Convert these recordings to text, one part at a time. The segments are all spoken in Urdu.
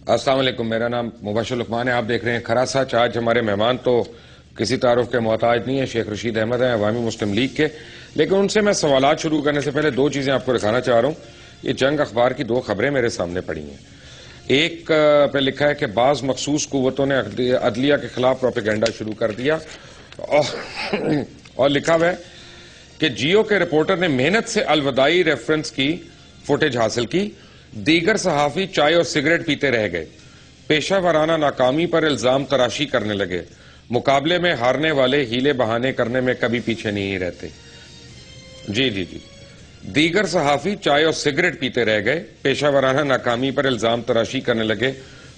السلام علیکم، میرا نام مبشر لقمان ہے. آپ دیکھ رہے ہیں کھرا سچ. آج ہمارے مہمان تو کسی تعارف کے محتاج نہیں ہے. شیخ رشید احمد ہیں عوامی مسلم لیگ کے. لیکن ان سے میں سوالات شروع کرنے سے پہلے دو چیزیں آپ کو دکھانا چاہ رہا ہوں. یہ جنگ اخبار کی دو خبریں میرے سامنے پڑی ہیں. ایک پہ لکھا ہے کہ بعض مخصوص قوتوں نے عدلیہ کے خلاف پروپیگنڈا شروع کر دیا، اور لکھا ہوا ہے کہ جیو کے رپورٹر نے محنت سے الوداعی ریفرنس کی فوٹیج حاصل کی. دیگر صحافی چائے اور سگریٹ پیتے رہ گئے. پیشہ ورانہ ناکامی پر الزام تراشی کرنے لگے. مقابلے میں ہارنے والے ہیلے بہانے کرنے میں کبھی پیچھے نہیں رہتے. جی دیگر صحافی چائے اور سگریٹ پیتے رہ گئے. پیشہ ورانہ ناکامی پر الزام تراشی کرنے لگے.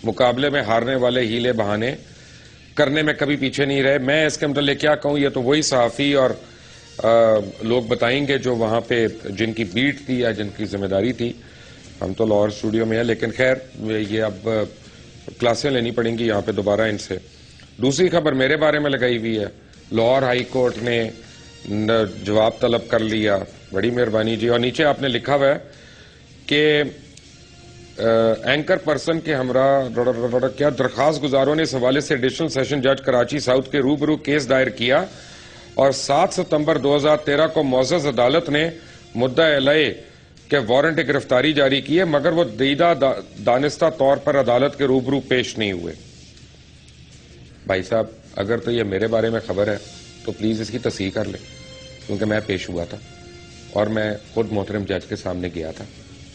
مقابلے میں ہارنے والے ہیلے بہانے کرنے میں کبھی پیچھے نہیں رہے. میں اس کے متعلق کیا کہوں؟ یہ تو وہی صحافی اور لوگ بتائیں گے جو وہاں پہ جن کی بیٹ تھی یا جن کی ذمہ داری تھی. ہم تو لاہور اسٹوڈیو میں ہیں، لیکن خیر یہ اب کلاسیں لینی پڑیں گی یہاں پہ دوبارہ ان سے. دوسری خبر میرے بارے میں لگائی ہوئی ہے. لاہور ہائی کورٹ نے جواب طلب کر لیا. بڑی مہربانی جی. اور نیچے آپ نے لکھا ہوا ہے کہ اینکر پرسن کے ہمراہ کیا درخواست گزاروں نے اس حوالے سے ایڈیشنل سیشن جج کراچی ساؤتھ کے روبرو کیس دائر کیا، اور 7 ستمبر 2013 کو معزز عدالت نے مدعا علیہ کہ وارنٹ گرفتاری جاری کی ہے، مگر وہ دیدہ دانستہ طور پر عدالت کے روبرو پیش نہیں ہوئے. بھائی صاحب، اگر تو یہ میرے بارے میں خبر ہے تو پلیز اس کی تصحیح کر لیں، کیونکہ میں پیش ہوا تھا اور میں خود محترم جج کے سامنے گیا تھا.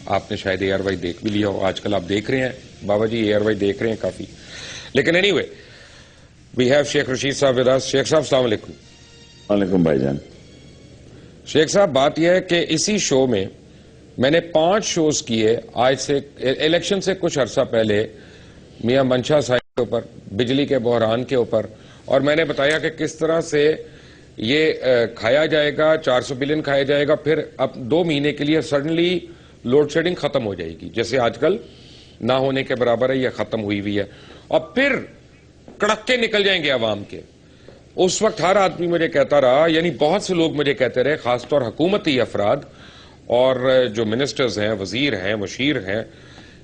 آپ نے شاید اے آر وائی دیکھ بھی لیا ہو. آج کل آپ دیکھ رہے ہیں بابا جی، اے آر وائی دیکھ رہے ہیں کافی. لیکن any way, we have Sheikh Rashid صاحب ود اس. شیخ صاحب السلام علیکم. وعلیکم بھائی جان. شیخ صاحب، بات یہ ہے کہ اسی شو میں میں نے 5 شوز کیے آج سے الیکشن سے کچھ عرصہ پہلے میاں منشا صاحب کے اوپر، بجلی کے بحران کے اوپر، اور میں نے بتایا کہ کس طرح سے یہ کھایا جائے گا، 400 بلین کھایا جائے گا، پھر اب 2 مہینے کے لیے سڈنلی لوڈ شیڈنگ ختم ہو جائے گی، جیسے آج کل نہ ہونے کے برابر ہے، یہ ختم ہوئی ہے، اور پھر کڑکے نکل جائیں گے عوام کے. اس وقت ہر آدمی مجھے کہتا رہا، یعنی بہت سے لوگ مجھے کہتے رہے، خاص طور حکومتی افراد اور جو منسٹرز ہیں، وزیر ہیں، مشیر ہیں،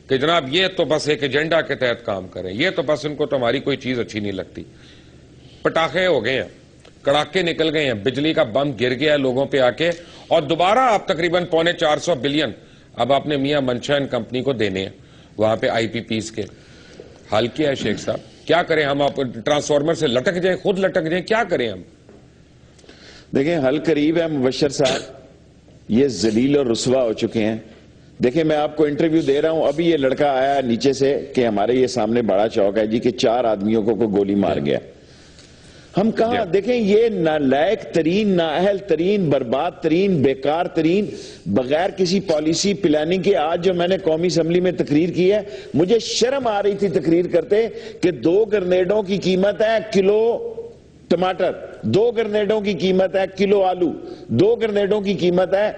کہ جناب یہ تو بس ایک ایجنڈا کے تحت کام کریں، یہ تو بس ان کو تو ہماری کوئی چیز اچھی نہیں لگتی. پٹاخے ہو گئے ہیں، کڑاکے نکل گئے ہیں، بجلی کا بم گر گیا ہے لوگوں پہ آ کے، اور دوبارہ آپ تقریباً 450 بلین اب آپ نے میاں منشا اینڈ کمپنی کو دینے ہیں وہاں پہ آئی پی پیز کے. حال کیا ہے شیخ صاحب؟ کیا کریں ہم؟ آپ ٹرانسفارمر سے لٹک جائیں، خود لٹک جائیں، کیا کریں ہم؟ دیکھیں حل قریب ہے مبشر صاحب. یہ ذلیل اور رسوا ہو چکے ہیں. دیکھیں میں آپ کو انٹرویو دے رہا ہوں، ابھی یہ لڑکا آیا نیچے سے کہ ہمارے یہ سامنے بڑا چوک ہے جی کہ 4 آدمیوں کو گولی مار گیا. ہم کہاں؟ دیکھیں یہ نالائق ترین، نااہل ترین، برباد ترین، بیکار ترین، بغیر کسی پالیسی پلاننگ کے. آج جو میں نے قومی اسمبلی میں تقریر کی ہے، مجھے شرم آ رہی تھی تقریر کرتے کہ 2 گرنیڈوں کی قیمت ہے کلو ٹماٹر، 2 گرنیڈوں کی قیمت ہے کلو آلو، 2 گرنیڈوں کی قیمت ہے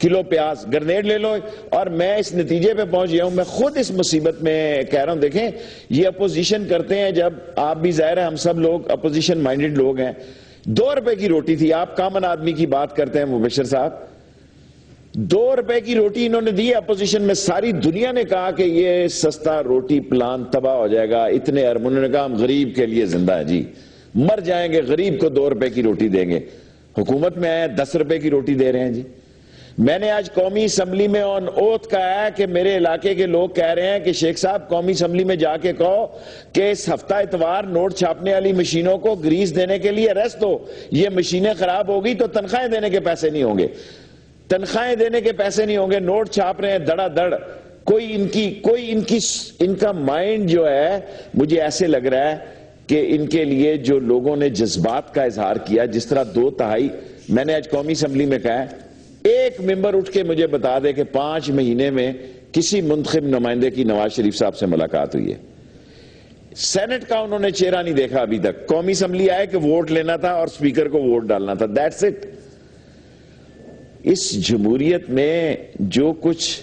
کلو پیاز. گرنیڈ لے لو. اور میں اس نتیجے پہ پہنچ گیا ہوں، میں خود اس مصیبت میں کہہ رہا ہوں. دیکھیں یہ اپوزیشن کرتے ہیں، جب آپ بھی ظاہر ہے ہم سب لوگ اپوزیشن مائنڈڈ لوگ ہیں. 2 روپے کی روٹی تھی. آپ کامن آدمی کی بات کرتے ہیں مبشر صاحب، 2 روپے کی روٹی انہوں نے دی اپوزیشن میں. ساری دنیا نے کہا کہ یہ سستا روٹی پلان تباہ ہو جائے گا، اتنے ارب. انہوں نے کہا ہم غریب کے لیے زندہ ہیں جی، مر جائیں گے، غریب کو 2 روپے کی روٹی دیں گے. حکومت میں آئے 10 روپے کی روٹی دے رہے ہیں جی. میں نے آج قومی اسمبلی میں آن اوتھ کہا ہے کہ میرے علاقے کے لوگ کہہ رہے ہیں کہ شیخ صاحب قومی اسمبلی میں جا کے کہو کہ اس ہفتہ اتوار نوٹ چھاپنے والی مشینوں کو گریس دینے کے لیے ریسٹ دو. یہ مشینیں خراب ہوگی تو تنخواہیں دینے کے پیسے نہیں ہوں گے، تنخواہیں دینے کے پیسے نہیں ہوں گے. نوٹ چھاپ رہے ہیں دڑا دڑ. ان کا مائنڈ جو ہے مجھے ایسے لگ رہا ہے کہ ان کے لیے جو لوگوں نے جذبات کا اظہار کیا، جس طرح 2/3 میں نے آج قومی اسمبلی میں کہا ہے، ایک ممبر اٹھ کے مجھے بتا دے کہ 5 مہینے میں کسی منتخب نمائندے کی نواز شریف صاحب سے ملاقات ہوئی ہے. سینٹ کا انہوں نے چہرہ نہیں دیکھا ابھی تک. قومی اسمبلی آئے کہ ووٹ لینا تھا اور سپیکر کو ووٹ ڈالنا تھا، دیٹس اٹ. اس جمہوریت میں جو کچھ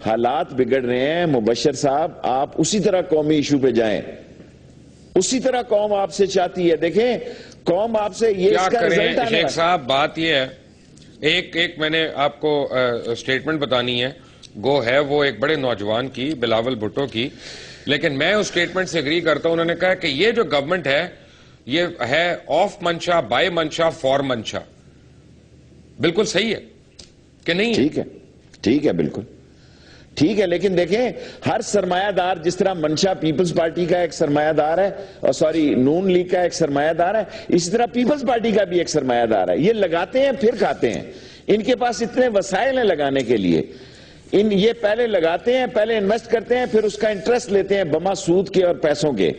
حالات بگڑ رہے ہیں مبشر صاحب، آپ اسی طرح قومی ایشو پہ جائیں، اسی طرح قوم آپ سے چاہتی ہے. دیکھیں قوم آپ سے یہ کیا اس کا رزلٹ کریں آنے شیخ صاحب؟ بات یہ ہے، ایک میں نے آپ کو اسٹیٹمنٹ بتانی ہے. گو ہے وہ ایک بڑے نوجوان کی، بلاول بھٹو کی. لیکن میں اس سٹیٹمنٹ سے اگری کرتا ہوں. انہوں نے کہا کہ یہ جو گورنمنٹ ہے یہ ہے آف منشا, بائی منشا, فار منشا. بالکل صحیح ہے کہ نہیں؟ ٹھیک ہے, بالکل ٹھیک ہے. لیکن دیکھیں ہر سرمایہ دار, جس طرح منشا پیپلز پارٹی کا ایک سرمایہ دار ہے, اور سوری نون لیگ کا ایک سرمایہ دار ہے, اسی طرح پیپلز پارٹی کا بھی ایک سرمایہ دار ہے. یہ لگاتے ہیں پھر کھاتے ہیں. ان کے پاس اتنے وسائل ہیں لگانے کے لیے. یہ پہلے لگاتے ہیں, پہلے انویسٹ کرتے ہیں, پھر اس کا انٹرسٹ لیتے ہیں بما سود کے اور پیسوں کے.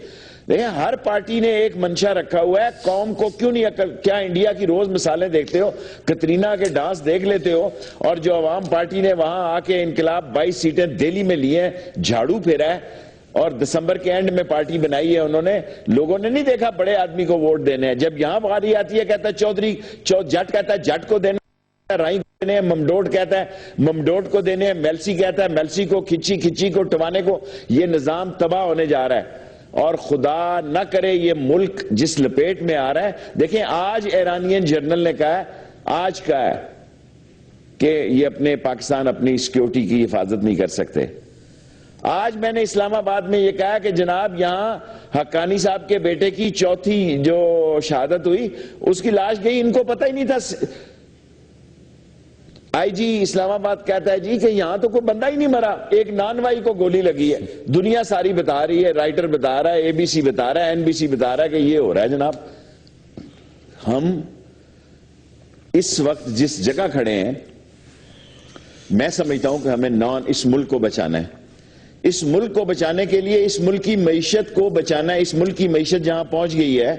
دیکھیں ہر پارٹی نے ایک منشا رکھا ہوا ہے. قوم کو کیوں نہیں عقل؟ کیا انڈیا کی روز مثالیں دیکھتے ہو, کترینا کے ڈانس دیکھ لیتے ہو, اور جو عوام پارٹی نے وہاں آ کے انقلاب 22 سیٹیں دہلی میں لیے ہیں, جھاڑو پھیرا ہے, اور دسمبر کے اینڈ میں پارٹی بنائی ہے انہوں نے. لوگوں نے نہیں دیکھا بڑے آدمی کو ووٹ دینے ہیں. جب یہاں باری آتی ہے کہتا ہے چودھری, جٹ کہتا ہے جٹ کو دینے, رائی دینے ہیں, ممڈوٹ کہتا ہے ممڈوٹ کو دینے ہیں, میلسی کہتا ہے میلسی کو, کھچی کو ٹوانے کو. یہ نظام تباہ ہونے جا رہا ہے, اور خدا نہ کرے یہ ملک جس لپیٹ میں آ رہا ہے. دیکھیں آج ایرانین جنرل نے کہا ہے, آج کہا ہے کہ یہ اپنے پاکستان اپنی سیکیورٹی کی حفاظت نہیں کر سکتے. آج میں نے اسلام آباد میں یہ کہا کہ جناب یہاں حقانی صاحب کے بیٹے کی چوتھی جو شہادت ہوئی, اس کی لاش گئی, ان کو پتہ ہی نہیں تھا. آئی جی اسلام آباد کہتا ہے جی کہ یہاں تو کوئی بندہ ہی نہیں مرا, ایک نانوائی کو گولی لگی ہے. دنیا ساری بتا رہی ہے, رائٹر بتا رہا ہے, ABC بتا رہا ہے, NBC بتا رہا ہے کہ یہ ہو رہا ہے. جناب ہم اس وقت جس جگہ کھڑے ہیں, میں سمجھتا ہوں کہ ہمیں اس ملک کو بچانا ہے. اس ملک کو بچانے کے لیے اس ملک کی معیشت کو بچانا ہے. اس ملک کی معیشت جہاں پہنچ گئی ہے,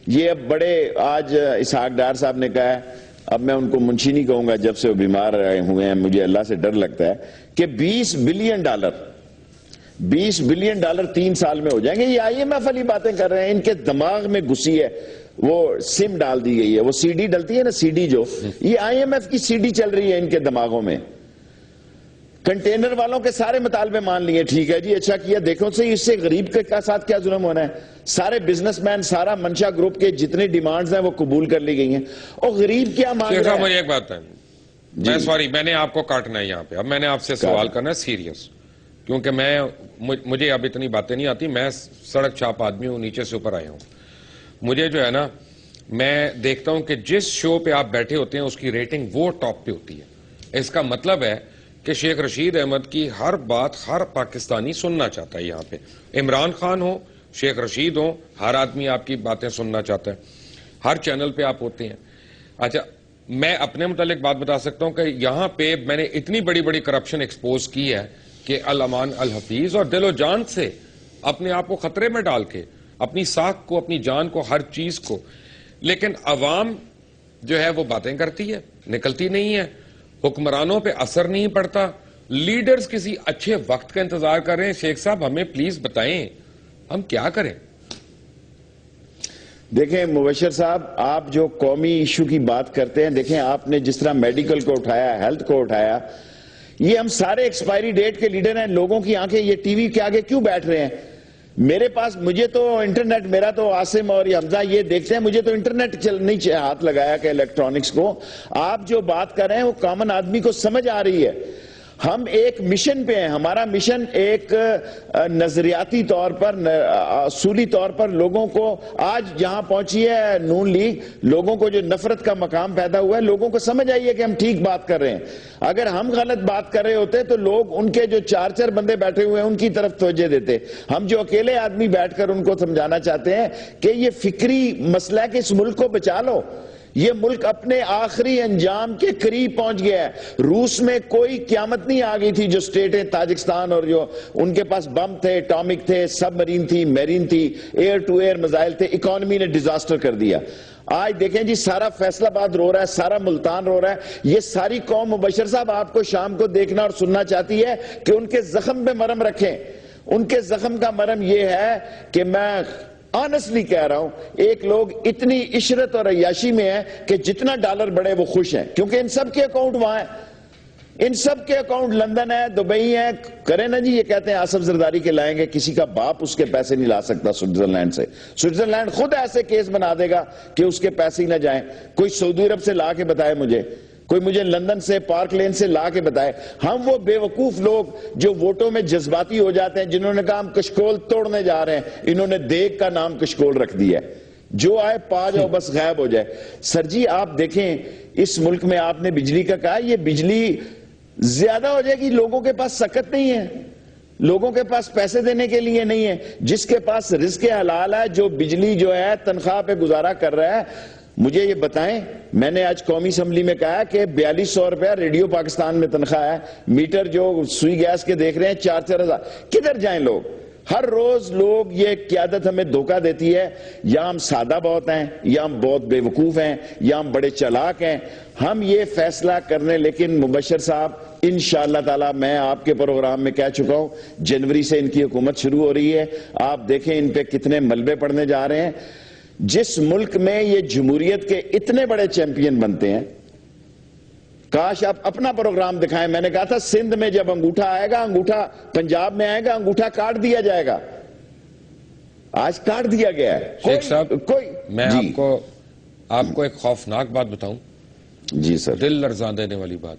یہ اب بڑے, آج اسحاق ڈار صاحب نے کہا ہے, اب میں ان کو منشی نہیں کہوں گا, جب سے وہ بیمار ہوئے ہیں مجھے اللہ سے ڈر لگتا ہے, کہ $20 بلین 3 سال میں ہو جائیں گے. یہ IMF والی باتیں کر رہے ہیں, ان کے دماغ میں گھسی ہے, وہ سم ڈال دی گئی ہے, وہ CD ڈلتی ہے نا, CD جو, یہ IMF کی CD چل رہی ہے ان کے دماغوں میں. کنٹینر والوں کے سارے مطالبے مان لیے, ٹھیک ہے جی اچھا کیا, دیکھو سے اس سے غریب کے ساتھ کیا ظلم ہونا ہے. سارے بزنس مین, سارا منشا گروپ کے جتنے ڈیمانڈز ہیں وہ قبول کر لی گئی ہیں, اور غریب کیا مانگ رہا ہے. مجھے ایک بات ہے, میں سوری میں نے آپ کو کاٹنا ہے یہاں پہ, اب میں نے آپ سے سوال کرنا ہے سیریس, کیونکہ مجھے اب اتنی باتیں نہیں آتی, میں سڑک چھاپ آدمی ہوں, نیچے سے اوپر آیا ہوں. مجھے جو ہے نا, میں دیکھتا ہوں کہ جس شو پہ آپ بیٹھے ہوتے ہیں اس کی ریٹنگ وہ ٹاپ پہ ہوتی ہے. اس کا مطلب ہے کہ شیخ رشید احمد کی ہر بات ہر پاکستانی سننا چاہتا ہے. یہاں پہ عمران خان ہو, شیخ رشید ہو, ہر آدمی آپ کی باتیں سننا چاہتا ہے. ہر چینل پہ آپ ہوتے ہیں. اچھا میں اپنے متعلق بات بتا سکتا ہوں کہ یہاں پہ میں نے اتنی بڑی بڑی کرپشن ایکسپوز کی ہے کہ الامان الحفیظ, اور دل و جان سے اپنے آپ کو خطرے میں ڈال کے, اپنی ساکھ کو, اپنی جان کو, ہر چیز کو. لیکن عوام جو ہے وہ باتیں کرتی ہے, نکلتی نہیں ہے. حکمرانوں پہ اثر نہیں پڑتا. لیڈرز کسی اچھے وقت کا انتظار کر رہے ہیں. شیخ صاحب ہمیں پلیز بتائیں ہم کیا کریں؟ دیکھیں مبشر صاحب, آپ جو قومی ایشو کی بات کرتے ہیں, دیکھیں آپ نے جس طرح میڈیکل کو اٹھایا, ہیلتھ کو اٹھایا, یہ ہم سارے ایکسپائری ڈیٹ کے لیڈر ہیں. لوگوں کی آنکھیں یہ ٹی وی کے آگے کیوں بیٹھ رہے ہیں؟ میرے پاس, مجھے تو انٹرنیٹ, میرا تو عاصم اور حمزہ یہ دیکھتے ہیں, مجھے تو انٹرنیٹ نہیں ہاتھ لگایا کہ الیکٹرانکس کو. آپ جو بات کر رہے ہیں وہ کامن آدمی کو سمجھ آ رہی ہے. ہم ایک مشن پہ ہیں. ہمارا مشن ایک نظریاتی طور پر, اصولی طور پر لوگوں کو, آج جہاں پہنچی ہے نون لیگ, لوگوں کو جو نفرت کا مقام پیدا ہوا ہے, لوگوں کو سمجھ آئی ہے کہ ہم ٹھیک بات کر رہے ہیں. اگر ہم غلط بات کر رہے ہوتے تو لوگ, ان کے جو 4 بندے بیٹھے ہوئے ہیں ان کی طرف توجہ دیتے. ہم جو اکیلے آدمی بیٹھ کر ان کو سمجھانا چاہتے ہیں کہ یہ فکری مسئلہ ہے کہ اس ملک کو بچا لو. یہ ملک اپنے آخری انجام کے قریب پہنچ گیا ہے. روس میں کوئی قیامت نہیں آ گئی تھی, جو سٹیٹیں تاجکستان اور جو ان کے پاس بم تھے, اٹامک تھے, سب مرین تھی, میرین تھی, ایئر ٹو ایئر میزائل تھے, اکانومی نے ڈیزاسٹر کر دیا. آج دیکھیں جی سارا فیصل آباد رو رہا ہے, سارا ملتان رو رہا ہے. یہ ساری قوم مبشر صاحب آپ کو شام کو دیکھنا اور سننا چاہتی ہے کہ ان کے زخم پہ مرہم رکھیں. ان کے زخم کا مرہم یہ ہے کہ میں آنسٹلی کہہ رہا ہوں, ایک لوگ اتنی عشرت اور عیاشی میں ہیں کہ جتنا ڈالر بڑھے وہ خوش ہیں, کیونکہ ان سب کے اکاؤنٹ وہاں ہیں, ان سب کے اکاؤنٹ لندن ہے, دبئی ہے. کریں نا جی, یہ کہتے ہیں آصف زرداری کے لائیں گے, کسی کا باپ اس کے پیسے نہیں لا سکتا سوئٹزرلینڈ سے. سوئٹزرلینڈ خود ایسے کیس بنا دے گا کہ اس کے پیسے ہی نہ جائیں. کوئی سعودی عرب سے لا کے بتائے مجھے کوئی مجھے لندن سے پارک لین سے لا کے بتائے. ہم وہ بے وقوف لوگ جو ووٹوں میں جذباتی ہو جاتے ہیں, جنہوں نے کہا ہم کشکول توڑنے جا رہے ہیں, انہوں نے دیگ کا نام کشکول رکھ دیا ہے, جو آئے پا جاؤ بس غائب ہو جائے. سر جی آپ دیکھیں اس ملک میں آپ نے بجلی کا کہا, یہ بجلی زیادہ ہو جائے گی, لوگوں کے پاس سکت نہیں ہے, لوگوں کے پاس پیسے دینے کے لیے نہیں ہے. جس کے پاس رزق حلال ہے, جو بجلی جو ہے تنخواہ پہ گزارا کر رہا ہے, مجھے یہ بتائیں. میں نے آج قومی اسمبلی میں کہا کہ 4200 روپیہ ریڈیو پاکستان میں تنخواہ ہے, میٹر جو سوئی گیس کے دیکھ رہے ہیں 4-4 ہزار, کدھر جائیں لوگ؟ ہر روز لوگ, یہ قیادت ہمیں دھوکہ دیتی ہے, یا ہم سادہ بہت ہیں, یا ہم بہت بے وقوف ہیں, یا ہم بڑے چالاک ہیں. ہم یہ فیصلہ کرنے, لیکن مبشر صاحب انشاءاللہ تعالی میں آپ کے پروگرام میں کہہ چکا ہوں, جنوری سے ان کی حکومت شروع ہو رہی ہے. آپ دیکھیں ان پہ کتنے ملبے پڑنے جا رہے ہیں. جس ملک میں یہ جمہوریت کے اتنے بڑے چیمپئن بنتے ہیں, کاش آپ اپنا پروگرام دکھائیں. میں نے کہا تھا سندھ میں جب انگوٹھا آئے گا, انگوٹھا پنجاب میں آئے گا, انگوٹھا کاٹ دیا جائے گا. آج کاٹ دیا گیا ہے. شیخ صاحب میں جی آپ کو ایک خوفناک بات بتاؤں, جی سر, دل لرزاں دینے والی بات.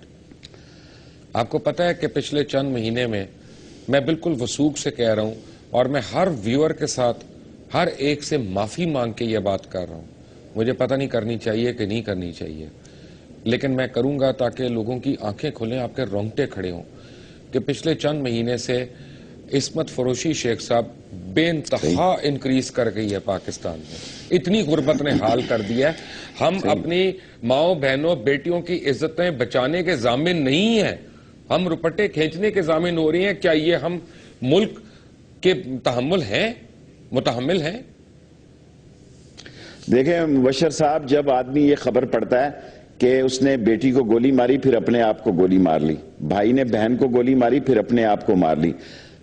آپ کو پتا ہے کہ پچھلے چند مہینے میں بالکل وثوق سے کہہ رہا ہوں, اور میں ہر ویور کے ساتھ ہر ایک سے معافی مانگ کے یہ بات کر رہا ہوں. مجھے پتہ نہیں کرنی چاہیے کہ نہیں کرنی چاہیے, لیکن میں کروں گا تاکہ لوگوں کی آنکھیں کھلیں, آپ کے رونگٹے کھڑے ہوں, کہ پچھلے چند مہینے سے عصمت فروشی شیخ صاحب بے انتہا انکریز کر گئی ہے پاکستان میں. اتنی غربت نے حال کر دیا ہے. ہم اپنی ماؤں بہنوں بیٹیوں کی عزتیں بچانے کے ضامن نہیں ہیں, ہم روپٹے کھینچنے کے ضامن ہو رہی ہیں. کیا یہ ہم ملک کے متحمل ہیں؟ دیکھیں مبشر صاحب, جب آدمی یہ خبر پڑتا ہے کہ اس نے بیٹی کو گولی ماری پھر اپنے آپ کو گولی مار لی, بھائی نے بہن کو گولی ماری پھر اپنے آپ کو مار لی,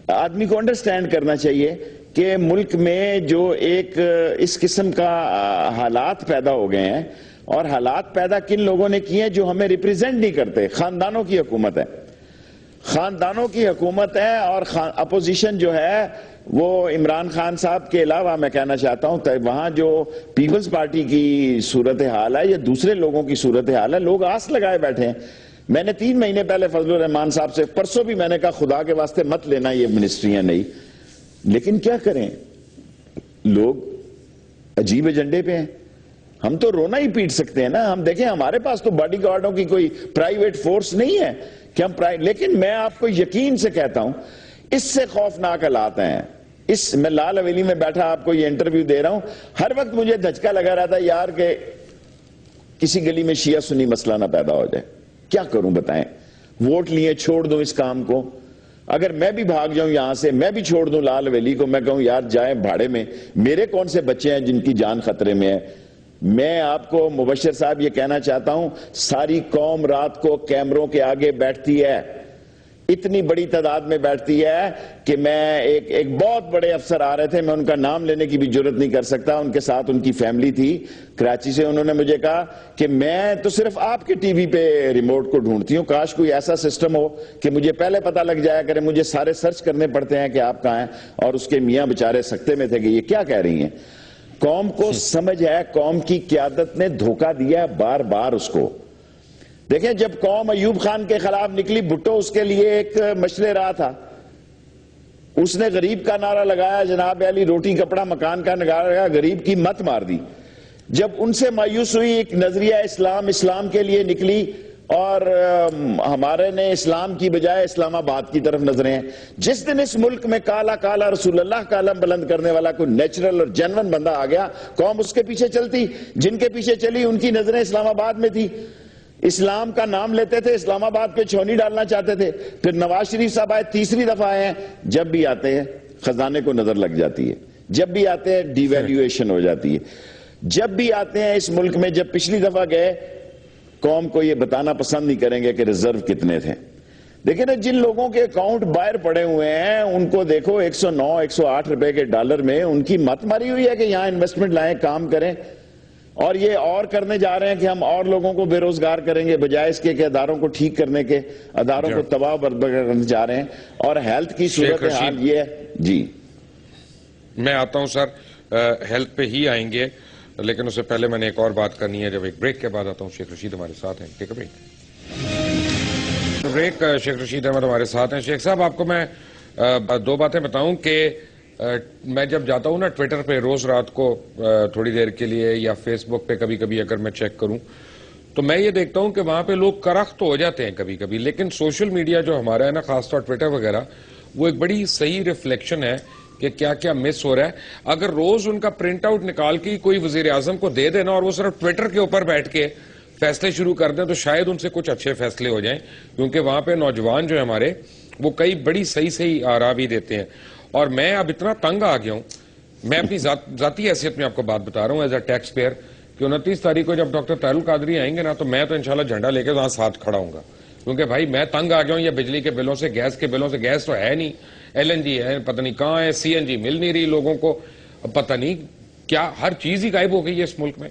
آدمی کو انڈرسٹینڈ کرنا چاہیے کہ ملک میں جو ایک اس قسم کا حالات پیدا ہو گئے ہیں, اور حالات پیدا کن لوگوں نے کیے ہیں جو ہمیں ریپریزنٹ نہیں کرتے. خاندانوں کی حکومت ہے, خاندانوں کی حکومت ہے, اور اپوزیشن جو ہے وہ عمران خان صاحب کے علاوہ میں کہنا چاہتا ہوں وہاں جو پیپلز پارٹی کی صورتحال ہے یا دوسرے لوگوں کی صورتحال ہے, لوگ آس لگائے بیٹھے ہیں. میں نے 3 مہینے پہلے فضل الرحمان صاحب سے, پرسوں بھی میں نے کہا خدا کے واسطے مت لینا یہ منسٹریاں نہیں, لیکن کیا کریں, لوگ عجیب ایجنڈے پہ ہیں. ہم تو رونا ہی پیٹ سکتے ہیں نا. ہم دیکھیں ہمارے پاس تو باڈی گارڈوں کی کوئی پرائیویٹ فورس نہیں ہے کہ ہم لیکن میں آپ کو یقین سے کہتا ہوں اس سے خوفناک حالات ہیں. میں لال حویلی میں بیٹھا آپ کو یہ انٹرویو دے رہا ہوں, ہر وقت مجھے دھچکا لگا رہا تھا یار کہ کسی گلی میں شیعہ سنی مسئلہ نہ پیدا ہو جائے. کیا کروں بتائیں, ووٹ لیے چھوڑ دوں اس کام کو, اگر میں بھی بھاگ جاؤں یہاں سے, میں بھی چھوڑ دوں لال حویلی کو, میں کہوں یار جائیں بھاڑے میں, میرے کون سے بچے ہیں جن کی جان خطرے میں ہے. میں آپ کو مبشر صاحب یہ کہنا چاہتا ہوں, ساری قوم رات کو کیمروں کے آگے بیٹھتی ہے, اتنی بڑی تعداد میں بیٹھتی ہے کہ میں ایک بہت بڑے افسر آ رہے تھے, میں ان کا نام لینے کی بھی جرت نہیں کر سکتا, ان کے ساتھ ان کی فیملی تھی کراچی سے. انہوں نے مجھے کہا کہ میں تو صرف آپ کے ٹی وی پہ ریموٹ کو ڈھونڈتی ہوں, کاش کوئی ایسا سسٹم ہو کہ مجھے پہلے پتہ لگ جایا کرے, مجھے سارے سرچ کرنے پڑتے ہیں کہ آپ کہاں ہیں. اور اس کے میاں بچارے سکتے میں تھے کہ یہ کیا کہہ رہی ہیں. قوم کو سمجھ ہے, قوم کی قیادت نے دھوکہ دیا ہے بار بار اس کو. دیکھیں جب قوم ایوب خان کے خلاف نکلی, بھٹو اس کے لیے ایک مشلے رہا تھا, اس نے غریب کا نعرہ لگایا, جناب علی روٹی کپڑا مکان کا نعرہ لگایا, غریب کی مت مار دی. جب ان سے مایوس ہوئی, ایک نظریہ اسلام کے لیے نکلی, اور ہمارے نے اسلام کی بجائے اسلام آباد کی طرف نظریں ہیں. جس دن اس ملک میں کالا کالا رسول اللہ کا علم بلند کرنے والا کوئی نیچرل اور جینون بندہ آ گیا, قوم اس کے پیچھے چلتی. جن کے پیچھے چلی ان کی نظریں اسلام آباد میں تھی, اسلام کا نام لیتے تھے, اسلام آباد پہ چھونی ڈالنا چاہتے تھے. پھر نواز شریف صاحب آئے, تیسری دفعہ آئے ہیں, جب بھی آتے ہیں خزانے کو نظر لگ جاتی ہے, جب بھی آتے ہیں ڈی ویلیویشن ہو جاتی ہے. جب بھی آتے ہیں اس ملک میں, جب پچھلی دفعہ گئے, قوم کو یہ بتانا پسند نہیں کریں گے کہ ریزرو کتنے تھے. دیکھیں نا, جن لوگوں کے اکاؤنٹ باہر پڑے ہوئے ہیں ان کو دیکھو, 109 108 روپے کے ڈالر میں ان کی مت ماری ہوئی ہے کہ یہاں انویسٹمنٹ لائیں, کام کریں. اور یہ اور کرنے جا رہے ہیں کہ ہم اور لوگوں کو بے روزگار کریں گے, بجائے اس کے کہ اداروں کو ٹھیک کرنے کے, اداروں کو تباہ برباد کرنے جا رہے ہیں. اور ہیلتھ کی صورتحال یہ ہے. جی میں آتا ہوں سر, ہیلتھ پہ ہی آئیں گے. لیکن اس سے پہلے میں نے ایک اور بات کرنی ہے. جب ایک بریک کے بعد آتا ہوں, شیخ رشید ہمارے ساتھ ہیں. ٹیک اے بریک. شیخ رشید احمد ہمارے ساتھ ہیں. شیخ صاحب, آپ کو میں دو باتیں بتاؤں کہ میں جب جاتا ہوں نا ٹویٹر پہ روز رات کو تھوڑی دیر کے لیے, یا فیس بک پہ کبھی کبھی اگر میں چیک کروں, تو میں یہ دیکھتا ہوں کہ وہاں پہ لوگ کرخت ہو جاتے ہیں کبھی کبھی, لیکن سوشل میڈیا جو ہمارا ہے نا, خاص طور ٹویٹر وغیرہ, وہ ایک بڑی صحیح ریفلیکشن ہے کہ کیا کیا مس ہو رہا ہے. اگر روز ان کا پرنٹ آؤٹ نکال کے کوئی وزیر اعظم کو دے دینا اور وہ صرف ٹویٹر کے اوپر بیٹھ کے فیصلے شروع کر دیں, تو شاید ان سے کچھ اچھے فیصلے ہو جائیں, کیونکہ وہاں پہ نوجوان جو ہے ہمارے, وہ کئی بڑی صحیح آراء بھی دیتے ہیں. اور میں اب اتنا تنگ آ گیا ہوں, میں اپنی ذاتی حیثیت میں آپ کو بات بتا رہا ہوں ایز اے ٹیکس پیئر, کہ 29 تاریخ کو جب ڈاکٹر طاہر القادری آئیں گے نا, تو میں تو انشاءاللہ جھنڈا لے کے وہاں ساتھ کھڑا ہوں گا, کیونکہ بھائی میں تنگ آ گیا ہوں یہ بجلی کے بلوں سے, گیس کے بلوں سے. گیس تو ہے نہیں, LNG ہے, پتہ نہیں کہاں ہے, CNG مل نہیں رہی لوگوں کو, پتہ نہیں کیا, ہر چیز ہی غائب ہو گئی ہے اس ملک میں.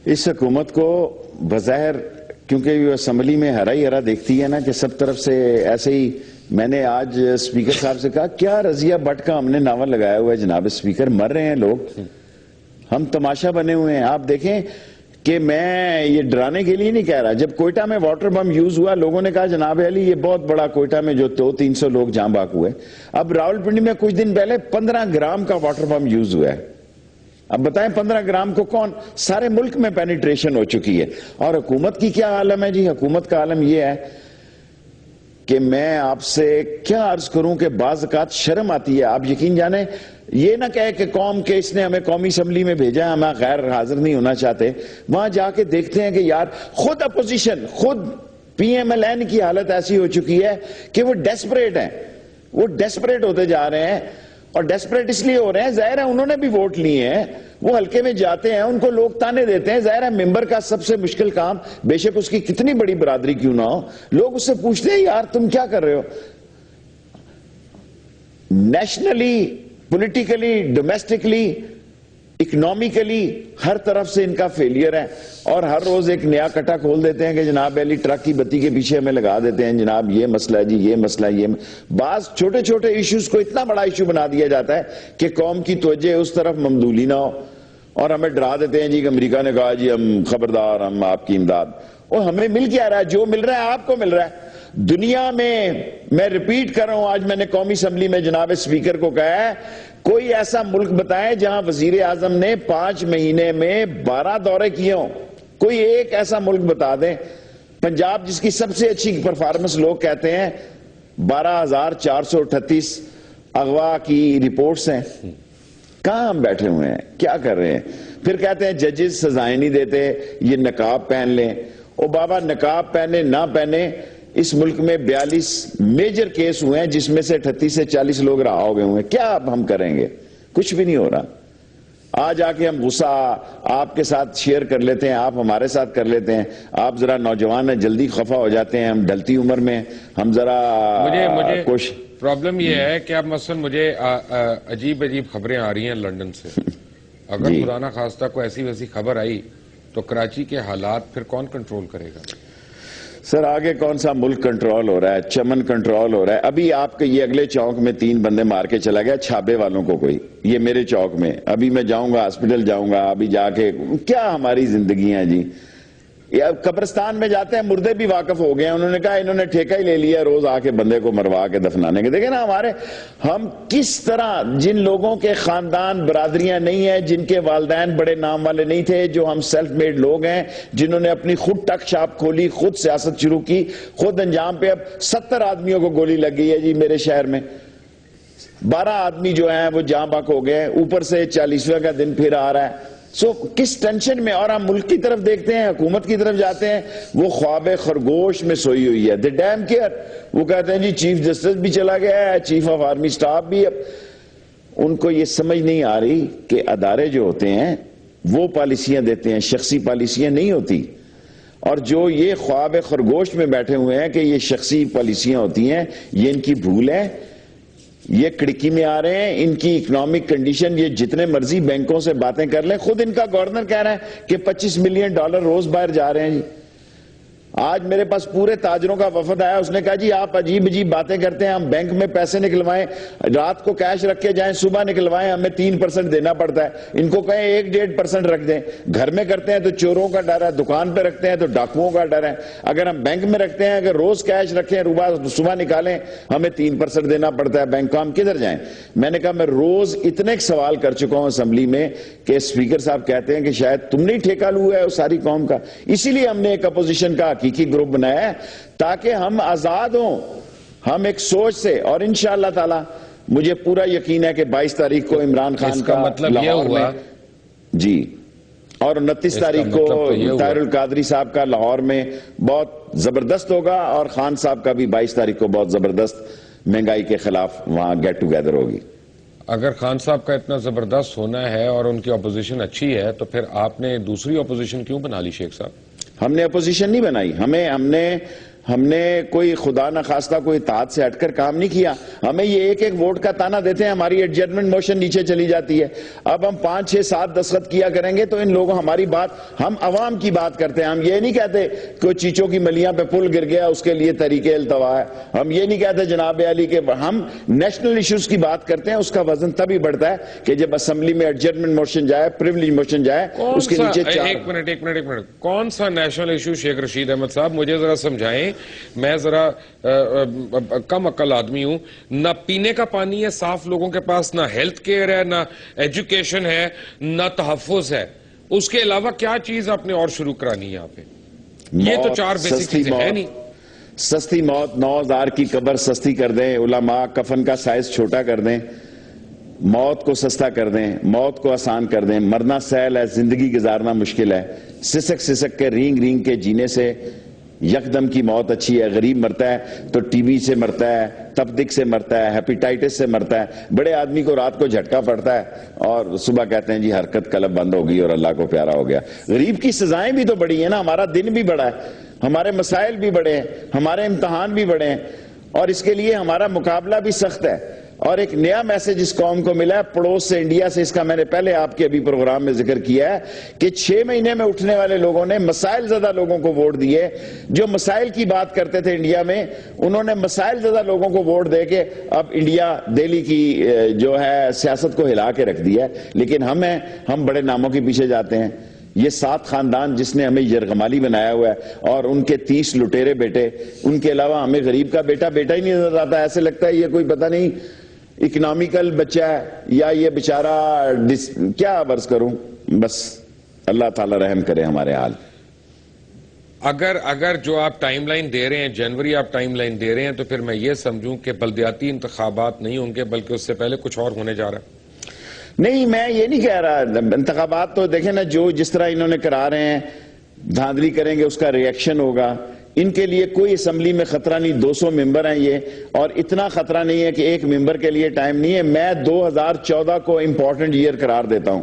اس حکومت کو بظاہر, کیونکہ یہ اسمبلی میں ہرا ہی ہرا دیکھتی ہے نا, کہ سب طرف سے ایسے ہی. میں نے آج اسپیکر صاحب سے کہا, کیا رضیہ بٹ کا ہم نے ناول لگایا ہوا ہے جناب اسپیکر, مر رہے ہیں لوگ, ہم تماشا بنے ہوئے ہیں. آپ دیکھیں کہ میں یہ ڈرانے کے لیے نہیں کہہ رہا, جب کوئٹہ میں واٹر بم یوز ہوا, لوگوں نے کہا جناب علی یہ بہت بڑا, کوئٹہ میں جو 200-300 لوگ جاں بحق ہوئے. اب راولپنڈی میں کچھ دن پہلے 15 گرام کا واٹر بم یوز ہوا ہے. اب بتائیں 15 گرام کو کون, سارے ملک میں پینیٹریشن ہو چکی ہے. اور حکومت کی کیا عالم ہے جی؟ حکومت کا عالم یہ ہے کہ میں آپ سے کیا عرض کروں کہ بعض اوقات شرم آتی ہے. آپ یقین جانیں, یہ نہ کہے کہ قوم کے اس نے ہمیں قومی اسمبلی میں بھیجا ہے, ہمیں غیر حاضر نہیں ہونا چاہتے. وہاں جا کے دیکھتے ہیں کہ یار خود اپوزیشن, خود PMLN کی حالت ایسی ہو چکی ہے کہ وہ ڈیسپریٹ ہیں, وہ ڈیسپریٹ ہوتے جا رہے ہیں. اور ڈیسپریٹ اس لیے ہو رہے ہیں, ظاہر ہے انہوں نے بھی ووٹ لیے ہیں, وہ حلقے میں جاتے ہیں, ان کو لوگ تانے دیتے ہیں. ظاہر ہے ممبر کا سب سے مشکل کام, بے شک اس کی کتنی بڑی برادری کیوں نہ ہو, لوگ اس سے پوچھتے ہیں یار تم کیا کر رہے ہو. نیشنلی, پولیٹیکلی, ڈومیسٹکلی, اکنامیکلی, ہر طرف سے ان کا فیلئر ہے. اور ہر روز ایک نیا کٹا کھول دیتے ہیں کہ جناب علی ٹرک کی بتی کے پیچھے ہمیں لگا دیتے ہیں, جناب یہ مسئلہ ہے جی, یہ مسئلہ, یہ بعض چھوٹے چھوٹے ایشوز کو اتنا بڑا ایشو بنا دیا جاتا ہے کہ قوم کی توجہ اس طرف ممدولی نہ ہو, اور ہمیں ڈرا دیتے ہیں جی کہ امریکہ نے کہا جی ہم خبردار, ہم آپ کی امداد. اور ہمیں مل کیا رہا ہے؟ جو مل رہا ہے آپ کو مل رہا ہے. دنیا میں ریپیٹ کر رہا ہوں, آج میں نے قومی اسمبلی میں جناب اسپیکر کو کہا ہے, کوئی ایسا ملک بتائیں جہاں وزیر اعظم نے 5 مہینے میں 12 دورے کیے ہوں. کوئی ایک ایسا ملک بتا دیں. پنجاب جس کی سب سے اچھی پرفارمنس لوگ کہتے ہیں, 12,438 اغوا کی رپورٹس ہیں. کہاں ہم بیٹھے ہوئے ہیں, کیا کر رہے ہیں؟ پھر کہتے ہیں ججز سزائیں نہیں دیتے, یہ نقاب پہن لیں. او بابا نقاب پہنے نہ پہنے, اس ملک میں 42 میجر کیس ہوئے ہیں, جس میں سے 38 سے 40 لوگ رہا ہو گئے ہوئے ہیں. کیا اب ہم کریں گے؟ کچھ بھی نہیں ہو رہا. آج آ کے ہم غصہ آپ کے ساتھ شیئر کر لیتے ہیں, آپ ہمارے ساتھ کر لیتے ہیں. آپ ذرا نوجوان ہیں, جلدی خفا ہو جاتے ہیں, ہم ڈھلتی عمر میں, ہم ذرا مجھے پرابلم یہ ہے کہ اب مثلا مجھے عجیب خبریں آ رہی ہیں لندن سے. اگر خدا نہ خواستہ کوئی ایسی ویسی خبر آئی تو کراچی کے حالات پھر کون کنٹرول کرے گا؟ سر آگے کون سا ملک کنٹرول ہو رہا ہے؟ چمن کنٹرول ہو رہا ہے. ابھی آپ کے یہ اگلے چوک میں 3 بندے مار کے چلا گیا, چھابے والوں کو کوئی, یہ میرے چوک میں. ابھی میں جاؤں گا, ہاسپٹل جاؤں گا, ابھی جا کے کیا ہماری زندگیاں جی. قبرستان میں جاتے ہیں, مردے بھی واقف ہو گئے ہیں, انہوں نے کہا انہوں نے ٹھیکہ ہی لے لیا روز آ کے بندے کو مروا کے دفنانے کے. دیکھیں نا ہم کس طرح, جن لوگوں کے خاندان برادریاں نہیں ہیں, جن کے والدین بڑے نام والے نہیں تھے, جو ہم سیلف میڈ لوگ ہیں, جنہوں نے اپنی خود ٹک شاپ کھولی, خود سیاست شروع کی, خود انجام پہ اب 70 آدمیوں کو گولی لگ گئی ہے جی میرے شہر میں. 12 آدمی جو ہیں وہ جاں بحق ہو گئے, اوپر سے 40واں کا دن پھر آ رہا ہے. کس ٹینشن میں. اور ہم ملک کی طرف دیکھتے ہیں, حکومت کی طرف جاتے ہیں, وہ خواب خرگوش میں سوئی ہوئی ہے. دی ڈیم کیئر. وہ کہتے ہیں جی چیف جسٹس بھی چلا گیا ہے, چیف آف آرمی سٹاف بھی. ان کو یہ سمجھ نہیں آ رہی کہ ادارے جو ہوتے ہیں وہ پالیسیاں دیتے ہیں, شخصی پالیسیاں نہیں ہوتی. اور جو یہ خواب خرگوش میں بیٹھے ہوئے ہیں کہ یہ شخصی پالیسیاں ہوتی ہیں, یہ ان کی بھول ہے. یہ کڑکی میں آ رہے ہیں. ان کی اکنامک کنڈیشن, یہ جتنے مرضی بینکوں سے باتیں کر لیں, خود ان کا گورنر کہہ رہا ہے کہ $25 ملین روز باہر جا رہے ہیں جی. آج میرے پاس پورے تاجروں کا وفد آیا, اس نے کہا جی آپ عجیب عجیب باتیں کرتے ہیں, ہم بینک میں پیسے نکلوائیں, رات کو کیش رکھ کے جائیں, صبح نکلوائیں, ہمیں 3% دینا پڑتا ہے. ان کو کہیں 1-1.5% رکھ دیں. گھر میں کرتے ہیں تو چوروں کا ڈر ہے, دکان پہ رکھتے ہیں تو ڈاکوؤں کا ڈر ہے. اگر ہم بینک میں رکھتے ہیں, اگر روز کیش رکھیں, صبح نکالیں, ہمیں 3% دینا پڑتا ہے بینک کو, ہم کدھر جائیں؟ میں نے کہا میں روز اتنے سوال کر چکا ہوں اسمبلی میں کہ اسپیکر صاحب کہتے ہیں کہ شاید تم نے ٹھیکہ لیا ہے ساری قوم کا. اسی لیے ہم نے ایک اپوزیشن کا حقیقی گروپ بنایا ہے تاکہ ہم آزاد ہوں, ہم ایک سوچ سے. اور انشاءاللہ تعالی مجھے پورا یقین ہے کہ 22 تاریخ کو عمران خان کا مطلب یہ ہوا جی, اور 29 تاریخ کو طاہر القادری صاحب کا لاہور میں بہت زبردست ہوگا, اور خان صاحب کا بھی 22 تاریخ کو بہت زبردست مہنگائی کے خلاف وہاں گیٹ ٹوگیدر ہوگی. اگر خان صاحب کا اتنا زبردست ہونا ہے اور ان کی اپوزیشن اچھی ہے تو پھر آپ نے دوسری اپوزیشن کیوں بنا لی شیخ صاحب؟ ہم نے اپوزیشن نہیں بنائی, ہم نے کوئی خدا نخواستہ کوئی اطاعت سے ہٹ کر کام نہیں کیا. ہمیں یہ ایک ووٹ کا تانا دیتے ہیں, ہماری ایڈجسٹمنٹ موشن نیچے چلی جاتی ہے. اب ہم 5, 6, 7 دستخط کیا کریں گے تو ان لوگوں ہماری بات, ہم عوام کی بات کرتے ہیں. ہم یہ نہیں کہتے کہ چیچوں کی ملیاں پہ پل گر گیا اس کے لیے طریقے التوا ہے. ہم یہ نہیں کہتے جناب علی کہ ہم نیشنل ایشوز کی بات کرتے ہیں. اس کا وزن تبھی بڑھتا ہے کہ جب اسمبلی میں ایڈجسٹمنٹ موشن جائے, پریویلیج موشن جائے, اس کے نیچے ایک منٹ کون سا نیشنل ایشو شیخ رشید احمد صاحب مجھے ذرا سمجھائیں, میں ذرا کم عقل آدمی ہوں. نہ پینے کا پانی ہے صاف لوگوں کے پاس, نہ ہیلتھ کیئر ہے, نہ ایجوکیشن ہے, نہ تحفظ ہے. اس کے علاوہ کیا چیز آپ نے اور شروع کرانی ہے یہاں پہ؟ یہ تو 4 بیسک چیزیں ہیں نہیں. سستی موت, 9000 کی قبر سستی کر دیں, علماء کفن کا سائز چھوٹا کر دیں, موت کو سستا کر دیں, موت کو آسان کر دیں. مرنا سہل ہے, زندگی گزارنا مشکل ہے. سسک سسک کے رینگ رینگ کے جینے سے یکدم کی موت اچھی ہے. غریب مرتا ہے تو ٹی بی سے مرتا ہے, تپدق سے مرتا ہے, ہیپیٹائٹس سے مرتا ہے. بڑے آدمی کو رات کو جھٹکا پڑتا ہے اور صبح کہتے ہیں جی حرکت قلب بند ہو گئی اور اللہ کو پیارا ہو گیا. غریب کی سزائیں بھی تو بڑی ہیں نا, ہمارا دن بھی بڑا ہے, ہمارے مسائل بھی بڑے ہیں, ہمارے امتحان بھی بڑے ہیں, اور اس کے لیے ہمارا مقابلہ بھی سخت ہے. اور ایک نیا میسج اس قوم کو ملا ہے پڑوس سے, انڈیا سے. اس کا میں نے پہلے آپ کے ابھی پروگرام میں ذکر کیا ہے کہ 6 مہینے میں اٹھنے والے لوگوں نے مسائل زدہ لوگوں کو ووٹ دیے. جو مسائل کی بات کرتے تھے انڈیا میں, انہوں نے مسائل زدہ لوگوں کو ووٹ دے کے اب انڈیا دہلی کی جو ہے سیاست کو ہلا کے رکھ دیا ہے. لیکن ہم بڑے ناموں کے پیچھے جاتے ہیں. یہ 7 خاندان جس نے ہمیں یرغمالی بنایا ہوا ہے, اور ان کے 30 لٹیرے بیٹے, ان کے علاوہ ہمیں غریب کا بیٹا ہی نہیں نظر آتا. ایسے لگتا ہے یہ کوئی پتہ نہیں اکنامیکل بچہ ہے, یا یہ بیچارہ کیا عرض کروں. بس اللہ تعالی رحم کرے ہمارے حال. اگر جو آپ ٹائم لائن دے رہے ہیں, جنوری آپ ٹائم لائن دے رہے ہیں, تو پھر میں یہ سمجھوں کہ بلدیاتی انتخابات نہیں ہوں گے بلکہ اس سے پہلے کچھ اور ہونے جا رہا ہے. نہیں, میں یہ نہیں کہہ رہا. انتخابات تو دیکھیں نا, جس طرح انہوں نے کرا رہے ہیں, دھاندلی کریں گے اس کا ریئیکشن ہوگا. ان کے لیے کوئی اسمبلی میں خطرہ نہیں. 200 ممبر ہیں یہ, اور اتنا خطرہ نہیں ہے کہ ایک ممبر کے لیے ٹائم نہیں ہے. میں 2014 کو امپورٹنٹ ایئر قرار دیتا ہوں.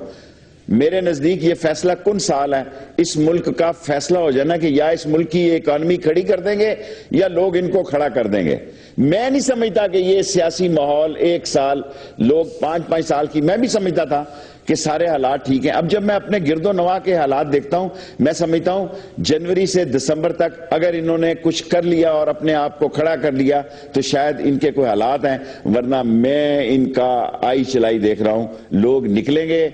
میرے نزدیک یہ فیصلہ کن سال ہے. اس ملک کا فیصلہ ہو جانا کہ یا اس ملک کی اکانومی کھڑی کر دیں گے یا لوگ ان کو کھڑا کر دیں گے. میں نہیں سمجھتا کہ یہ سیاسی ماحول 1 سال, لوگ 5-5 سال کی, میں بھی سمجھتا تھا کہ سارے حالات ٹھیک ہیں. اب جب میں اپنے گرد و نواح کے حالات دیکھتا ہوں, میں سمجھتا ہوں جنوری سے دسمبر تک اگر انہوں نے کچھ کر لیا اور اپنے آپ کو کھڑا کر لیا تو شاید ان کے کوئی حالات ہیں. ورنہ میں ان کا آئی چلائی دیکھ رہا ہوں. لوگ نکلیں گے,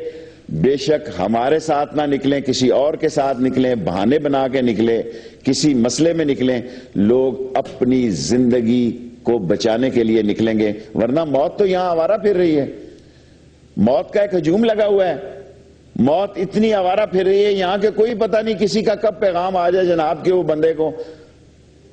بے شک ہمارے ساتھ نہ نکلیں, کسی اور کے ساتھ نکلیں, بہانے بنا کے نکلیں, کسی مسئلے میں نکلیں, لوگ اپنی زندگی کو بچانے کے لیے نکلیں گے. ورنہ موت تو یہاں آوارہ پھر رہی ہے. موت کا ایک ہجوم لگا ہوا ہے. موت اتنی آوارہ پھر رہی ہے یہاں کہ کوئی پتہ نہیں کسی کا کب پیغام آ جائے جناب کہ وہ بندے کو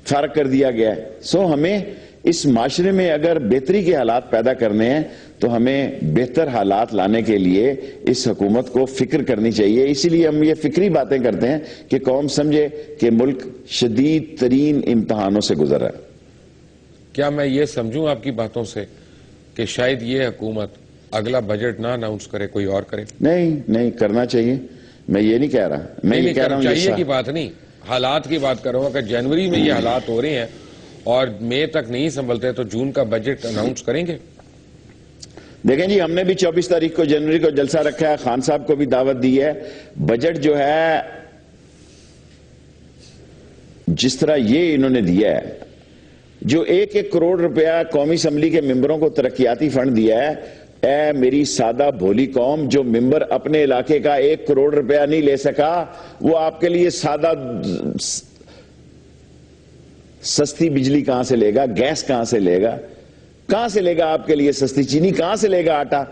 فارغ کر دیا گیا ہے. سو ہمیں اس معاشرے میں اگر بہتری کے حالات پیدا کرنے ہیں تو ہمیں بہتر حالات لانے کے لیے اس حکومت کو فکر کرنی چاہیے. اسی لیے ہم یہ فکری باتیں کرتے ہیں کہ قوم سمجھے کہ ملک شدید ترین امتحانوں سے گزر رہا ہے. کیا میں یہ سمجھوں آپ کی باتوں سے کہ شاید یہ حکومت اگلا بجٹ نہ اناؤنس کرے, کوئی اور کرے؟ نہیں کرنا چاہیے. میں یہ نہیں کہہ رہا. میں یہ کہہ رہا ہوں چاہیے کی بات نہیں, حالات کی بات کر رہا ہوں. اگر جنوری میں یہ حالات ہو رہے ہیں اور مئی تک نہیں سنبھلتے تو جون کا بجٹ اناؤنس کریں گے. دیکھیں جی, ہم نے بھی 24 تاریخ کو جنوری کو جلسہ رکھا ہے. خان صاحب کو بھی دعوت دی ہے. بجٹ جو ہے جس طرح یہ انہوں نے دیا ہے، جو 1-1 کروڑ روپیہ قومی اسمبلی کے ممبروں کو ترقیاتی فنڈ دیا ہے، اے میری سادہ بھولی قوم، جو ممبر اپنے علاقے کا 1 کروڑ روپیہ نہیں لے سکا، وہ آپ کے لیے سادہ سستی بجلی کہاں سے لے گا؟ گیس کہاں سے لے گا؟ کہاں سے لے گا آپ کے لیے سستی چینی؟ کہاں سے لے گا آٹا؟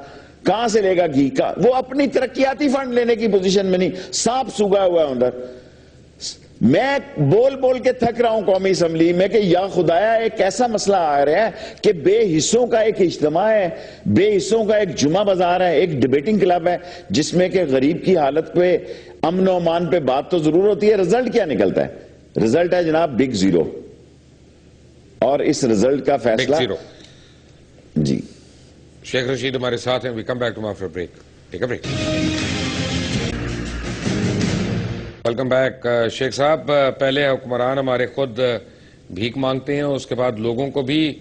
کہاں سے لے گا گھی کا؟ وہ اپنی ترقیاتی فنڈ لینے کی پوزیشن میں نہیں، سانپ سوگا ہوا ہے اندر۔ میں بول بول کے تھک رہا ہوں قومی اسمبلی میں کہ یا خدایا ایک ایسا مسئلہ آ رہا ہے کہ بے حصوں کا ایک اجتماع ہے، بے حصوں کا ایک جمعہ بازار ہے، ایک ڈیبیٹنگ کلب ہے، جس میں کہ غریب کی حالت پہ، امن و امان پہ بات تو ضرور ہوتی ہے۔ رزلٹ کیا نکلتا ہے؟ رزلٹ ہے جناب بگ زیرو، اور اس رزلٹ کا فیصلہ جی۔ شیخ رشید ہمارے ساتھ ہیں، we come back to after break, take a break. Welcome back. Sheikh صاحب، پہلے حکمران ہمارے خود بھیک مانگتے ہیں، اس کے بعد لوگوں کو بھی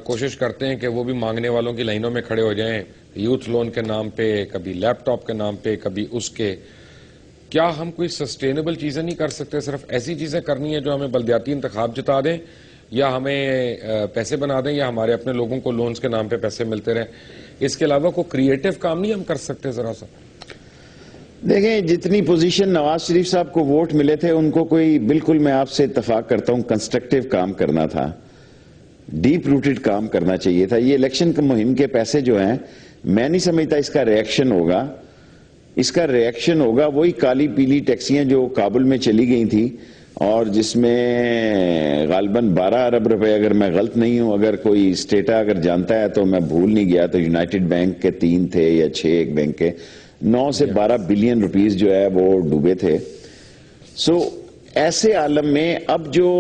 کوشش کرتے ہیں کہ وہ بھی مانگنے والوں کی لائنوں میں کھڑے ہو جائیں، یوتھ لون کے نام پہ، کبھی لیپ ٹاپ کے نام پہ، کبھی اس کے۔ کیا ہم کوئی سسٹینیبل چیزیں نہیں کر سکتے؟ صرف ایسی چیزیں کرنی ہے جو ہمیں بلدیاتی انتخاب جتا دیں، یا ہمیں پیسے بنا دیں، یا ہمارے اپنے لوگوں کو لونز کے نام پہ پیسے ملتے رہیں؟ اس کے علاوہ کوئی کریٹیو کام نہیں ہم کر سکتے ذرا سا؟ دیکھیں، جتنی پوزیشن نواز شریف صاحب کو ووٹ ملے تھے، ان کو کوئی، بالکل میں آپ سے اتفاق کرتا ہوں، کنسٹرکٹیو کام کرنا تھا، ڈیپ روٹڈ کام کرنا چاہیے تھا۔ یہ الیکشن مہم کے پیسے جو ہیں، میں نہیں سمجھتا اس کا ریئیکشن ہوگا۔ اس کا ریئیکشن ہوگا وہی کالی پیلی ٹیکسیاں جو کابل میں چلی گئی تھی، اور جس میں غالباً 12 ارب روپے، اگر میں غلط نہیں ہوں، اگر کوئی اسٹیٹا اگر جانتا ہے تو میں بھول نہیں گیا، تو یونائٹڈ بینک کے 3 تھے یا 6 ایک بینک کے، 9 سے 12 بلین روپیز جو ہے وہ ڈوبے تھے۔ ایسے عالم میں اب جو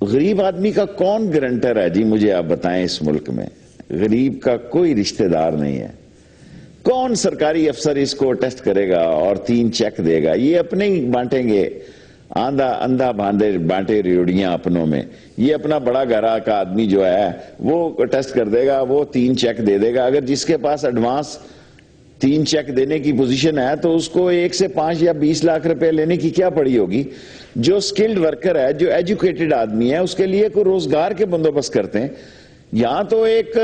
غریب آدمی کا کون گارنٹر ہے جی؟ مجھے آپ بتائیں، اس ملک میں غریب کا کوئی رشتہ دار نہیں ہے۔ کون سرکاری افسر اس کو ٹیسٹ کرے گا اور 3 چیک دے گا؟ یہ اپنے ہی بانٹیں گے، اندھا بانٹے ریوڑیاں اپنوں میں۔ یہ اپنا بڑا گھرا کا آدمی جو ہے وہ ٹیسٹ کر دے گا، وہ 3 چیک دے دے گا۔ اگر جس کے پاس ایڈوانس 3 چیک دینے کی پوزیشن ہے تو اس کو 1 سے 5 یا 20 لاکھ روپے لینے کی کیا پڑی ہوگی؟ جو سکلڈ ورکر ہے، جو ایجوکیٹڈ آدمی ہے، اس کے لیے کوئی روزگار کے بندوبست کرتے ہیں۔ یہاں تو ایک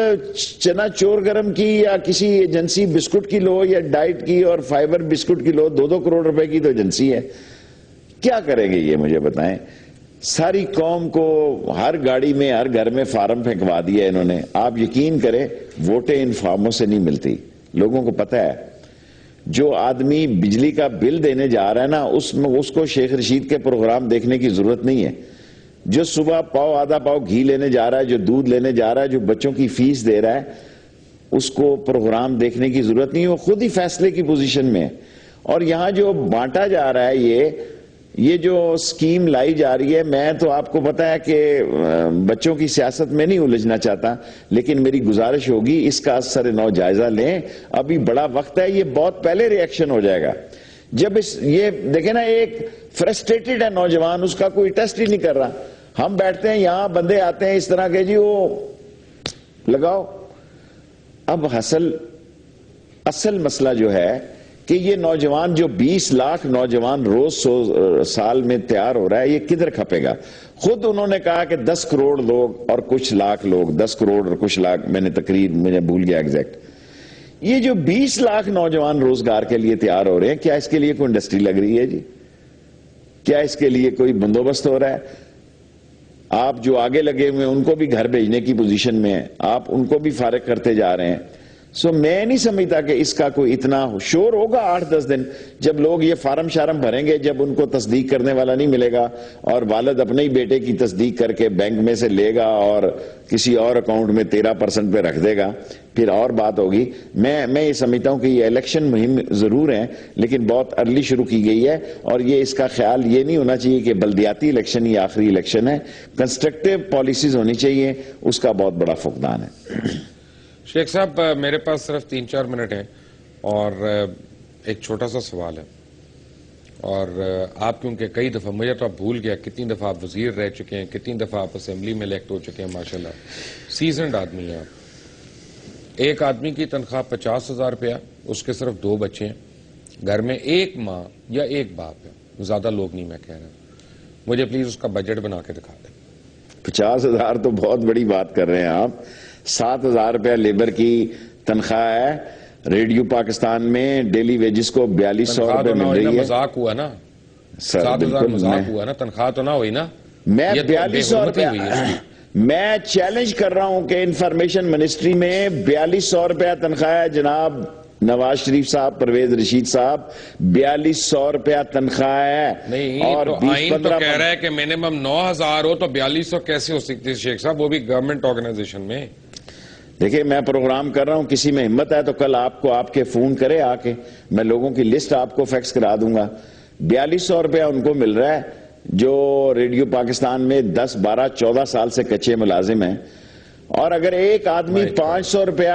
چنا چور گرم کی یا کسی ایجنسی بسکٹ کی لو، یا ڈائٹ کی اور فائبر بسکٹ کی لو، 2-2 کروڑ روپے کی تو ایجنسی ہے۔ کیا کریں گے یہ مجھے بتائیں؟ ساری قوم کو ہر گاڑی میں، ہر گھر میں فارم پھینکوا دیا انہوں نے۔ آپ یقین کریں، ووٹیں ان فارموں سے نہیں ملتی۔ لوگوں کو پتہ ہے، جو آدمی بجلی کا بل دینے جا رہا ہے نا، اس کو شیخ رشید کے پروگرام دیکھنے کی ضرورت نہیں ہے۔ جو صبح پاؤ آدھا پاؤ گھی لینے جا رہا ہے، جو دودھ لینے جا رہا ہے، جو بچوں کی فیس دے رہا ہے، اس کو پروگرام دیکھنے کی ضرورت نہیں ہے، وہ خود ہی فیصلے کی پوزیشن میں ہے۔ اور یہاں جو بانٹا جا رہا ہے، یہ جو سکیم لائی جا رہی ہے، میں تو آپ کو پتا ہے کہ بچوں کی سیاست میں نہیں الجھنا چاہتا، لیکن میری گزارش ہوگی اس کا اثر نو جائزہ لیں۔ ابھی بڑا وقت ہے، یہ بہت پہلے ری ایکشن ہو جائے گا۔ جب یہ دیکھیں نا، ایک فرسٹریٹڈ ہے نوجوان، اس کا کوئی ٹیسٹ ہی نہیں کر رہا۔ ہم بیٹھتے ہیں یہاں، بندے آتے ہیں اس طرح کے، جی وہ لگاؤ۔ اب اصل مسئلہ جو ہے کہ یہ نوجوان، جو 20 لاکھ نوجوان روز سال میں تیار ہو رہا ہے، یہ کدھر کھپے گا؟ خود انہوں نے کہا کہ 10 کروڑ لوگ اور کچھ لاکھ لوگ، 10 کروڑ اور کچھ لاکھ، میں نے تقریر مجھے بھول گیا ایگزیکٹ۔ یہ جو 20 لاکھ نوجوان روزگار کے لیے تیار ہو رہے ہیں، کیا اس کے لیے کوئی انڈسٹری لگ رہی ہے جی؟ کیا اس کے لیے کوئی بندوبست ہو رہا ہے؟ آپ جو آگے لگے ہوئے ہیں ان کو بھی گھر بھیجنے کی پوزیشن میں ہیں، آپ ان کو بھی فارغ کرتے جا رہے ہیں۔ میں نہیں سمجھتا کہ اس کا کوئی اتنا شور ہوگا 8-10 دن، جب لوگ یہ فارم شارم بھریں گے، جب ان کو تصدیق کرنے والا نہیں ملے گا، اور والد اپنے ہی بیٹے کی تصدیق کر کے بینک میں سے لے گا اور کسی اور اکاؤنٹ میں 13% پہ رکھ دے گا، پھر اور بات ہوگی۔ میں یہ سمجھتا ہوں کہ یہ الیکشن مہم ضرور ہے، لیکن بہت ارلی شروع کی گئی ہے، اور یہ اس کا خیال یہ نہیں ہونا چاہیے کہ بلدیاتی الیکشن ہی آخری الیکشن ہے۔ کنسٹرکٹیو پالیسیز ہونی چاہیے، اس کا بہت بڑا فقدان ہے۔ شیخ صاحب، میرے پاس صرف 3-4 منٹ ہیں، اور ایک چھوٹا سا سوال ہے، اور آپ کیونکہ کئی دفعہ، مجھے تو آپ بھول گیا کتنی دفعہ آپ وزیر رہ چکے ہیں، کتنی دفعہ آپ اسمبلی میں الیکٹ ہو چکے ہیں، ماشاءاللہ سیزنڈ آدمی ہیں آپ۔ ایک آدمی کی تنخواہ 50,000 روپیہ، اس کے صرف 2 بچے ہیں، گھر میں ایک ماں یا ایک باپ ہے، زیادہ لوگ نہیں میں کہہ رہا، مجھے پلیز اس کا بجٹ بنا کے دکھا دیں. 50,000 تو بہت بڑی بات کر رہے ہیں آپ. 7,000 روپیہ لیبر کی تنخواہ ہے. ریڈیو پاکستان میں ڈیلی ویجز کو 4,200 روپے مل رہی ہے. مذاق ہوا نا سر 7,000 مذاق ہوا نا, تنخواہ تو نہ ہوئی نا. میں 4,200 روپے میں چیلنج کر رہا ہوں کہ انفارمیشن منسٹری میں 4,200 روپیہ تنخواہ ہے جناب نواز شریف صاحب, پرویز رشید صاحب, 4,200 روپیہ تنخواہ ہے. نہیں اور تو آئین تو کہہ رہا ہے کہ منیمم 9,000 ہو, تو 4,200 کیسے ہو سکتی ہے شیخ صاحب, وہ بھی گورنمنٹ آرگنائزیشن میں. دیکھیں میں پروگرام کر رہا ہوں, کسی میں ہمت ہے تو کل آپ کو آپ کے فون کرے آ کے, میں لوگوں کی لسٹ آپ کو فیکس کرا دوں گا. 4,200 روپیہ ان کو مل رہا ہے جو ریڈیو پاکستان میں 10, 12, 14 سال سے کچے ملازم ہیں. اور اگر ایک آدمی 500 روپیہ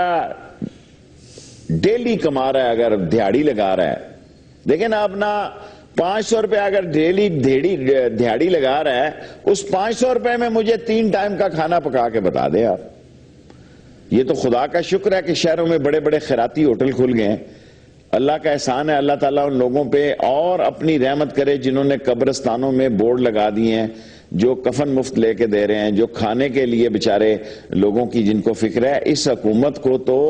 ڈیلی کما رہا ہے, اگر دیہاڑی لگا رہا ہے, دیکھیں نا اپنا 500 روپیہ اگر ڈیلی دیہاڑی لگا رہا ہے, اس 500 روپے میں مجھے 3 ٹائم کا کھانا پکا کے بتا دے آپ. یہ تو خدا کا شکر ہے کہ شہروں میں بڑے بڑے خیراتی ہوٹل کھل گئے ہیں. اللہ کا احسان ہے, اللہ تعالیٰ ان لوگوں پہ اور اپنی رحمت کرے جنہوں نے قبرستانوں میں بورڈ لگا دیے ہیں, جو کفن مفت لے کے دے رہے ہیں, جو کھانے کے لیے بیچارے لوگوں کی جن کو فکر ہے. اس حکومت کو تو